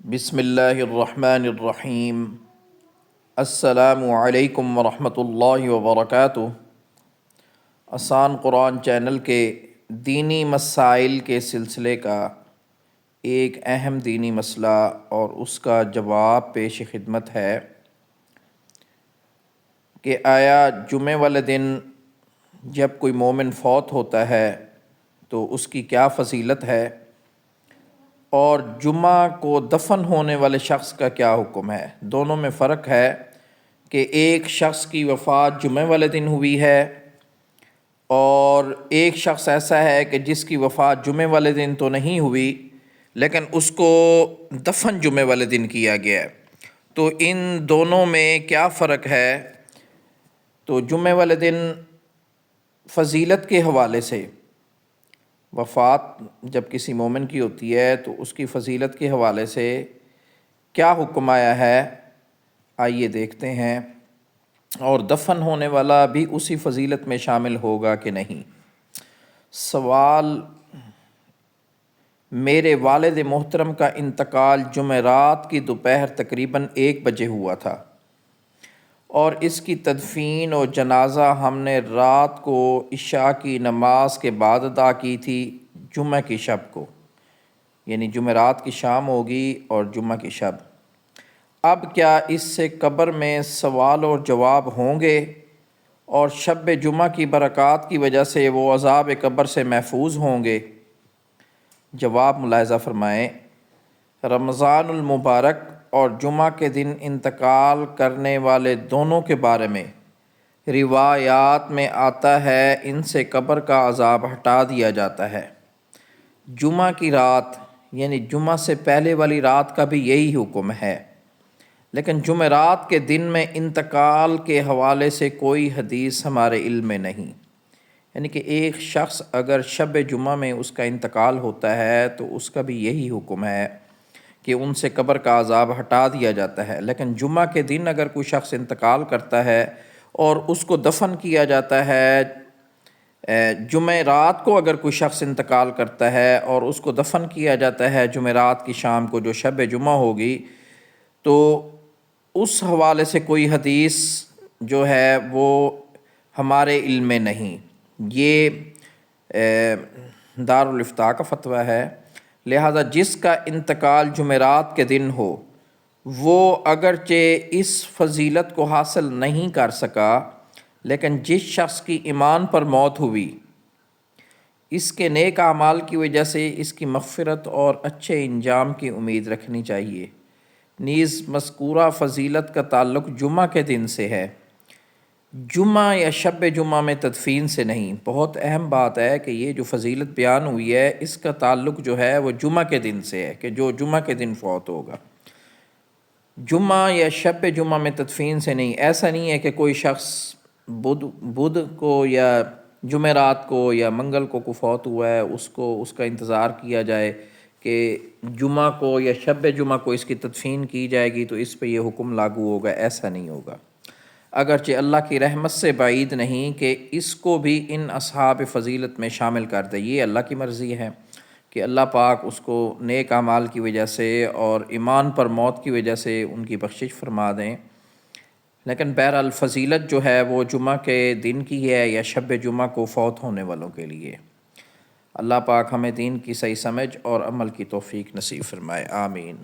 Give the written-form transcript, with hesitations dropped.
بسم اللہ الرحمن الرحیم۔ السلام علیکم ورحمۃ اللہ وبرکاتہ۔ آسان قرآن چینل کے دینی مسائل کے سلسلے کا ایک اہم دینی مسئلہ اور اس کا جواب پیش خدمت ہے کہ آیا جمعے والے دن جب کوئی مومن فوت ہوتا ہے تو اس کی کیا فضیلت ہے، اور جمعہ کو دفن ہونے والے شخص کا کیا حکم ہے۔ دونوں میں فرق ہے کہ ایک شخص کی وفات جمعے والے دن ہوئی ہے اور ایک شخص ایسا ہے کہ جس کی وفات جمعے والے دن تو نہیں ہوئی لیکن اس کو دفن جمعے والے دن کیا گیا ہے۔ تو ان دونوں میں کیا فرق ہے؟ تو جمعے والے دن فضیلت کے حوالے سے، وفات جب کسی مومن کی ہوتی ہے تو اس کی فضیلت کے حوالے سے کیا حکم آیا ہے، آئیے دیکھتے ہیں۔ اور دفن ہونے والا بھی اسی فضیلت میں شامل ہوگا کہ نہیں۔ سوال: میرے والد محترم کا انتقال جمعرات کی دوپہر تقریباً 1 بجے ہوا تھا اور اس کی تدفین و جنازہ ہم نے رات کو عشاء کی نماز کے بعد ادا کی تھی، جمعہ کی شب کو، یعنی جمعرات کی شام ہوگی اور جمعہ کی شب۔ اب کیا اس سے قبر میں سوال اور جواب ہوں گے اور شب جمعہ کی برکات کی وجہ سے وہ عذاب قبر سے محفوظ ہوں گے؟ جواب ملاحظہ فرمائیں۔ رمضان المبارک اور جمعہ کے دن انتقال کرنے والے دونوں کے بارے میں روایات میں آتا ہے ان سے قبر کا عذاب ہٹا دیا جاتا ہے۔ جمعہ کی رات یعنی جمعہ سے پہلے والی رات کا بھی یہی حکم ہے، لیکن جمعرات کے دن میں انتقال کے حوالے سے کوئی حدیث ہمارے علم میں نہیں۔ یعنی کہ ایک شخص اگر شب جمعہ میں اس کا انتقال ہوتا ہے تو اس کا بھی یہی حکم ہے کہ ان سے قبر کا عذاب ہٹا دیا جاتا ہے، لیکن جمعہ کے دن اگر کوئی شخص انتقال کرتا ہے اور اس کو دفن کیا جاتا ہے، جمعرات کو اگر کوئی شخص انتقال کرتا ہے اور اس کو دفن کیا جاتا ہے جمعرات کی شام کو جو شب جمعہ ہوگی، تو اس حوالے سے کوئی حدیث جو ہے وہ ہمارے علم میں نہیں۔ یہ دارالافتاء کا فتویٰ ہے، لہذا جس کا انتقال جمعرات کے دن ہو وہ اگرچہ اس فضیلت کو حاصل نہیں کر سکا، لیکن جس شخص کی ایمان پر موت ہوئی اس کے نیک اعمال کی وجہ سے اس کی مغفرت اور اچھے انجام کی امید رکھنی چاہیے۔ نیز مذکورہ فضیلت کا تعلق جمعہ کے دن سے ہے، جمعہ یا شب جمعہ میں تدفین سے نہیں۔ بہت اہم بات ہے کہ یہ جو فضیلت بیان ہوئی ہے اس کا تعلق جو ہے وہ جمعہ کے دن سے ہے، کہ جو جمعہ کے دن فوت ہوگا، جمعہ یا شب جمعہ میں تدفین سے نہیں۔ ایسا نہیں ہے کہ کوئی شخص بدھ کو یا جمعرات کو یا منگل کو فوت ہوا ہے اس کا انتظار کیا جائے کہ جمعہ کو یا شب جمعہ کو اس کی تدفین کی جائے گی تو اس پہ یہ حکم لاگو ہوگا، ایسا نہیں ہوگا۔ اگرچہ اللہ کی رحمت سے بعید نہیں کہ اس کو بھی ان اصحاب فضیلت میں شامل کر دے، یہ اللہ کی مرضی ہے کہ اللہ پاک اس کو نیک اعمال کی وجہ سے اور ایمان پر موت کی وجہ سے ان کی بخشش فرما دیں، لیکن بہرحال فضیلت جو ہے وہ جمعہ کے دن کی ہے یا شب جمعہ کو فوت ہونے والوں کے لیے۔ اللہ پاک ہمیں دین کی صحیح سمجھ اور عمل کی توفیق نصیب فرمائے، آمین۔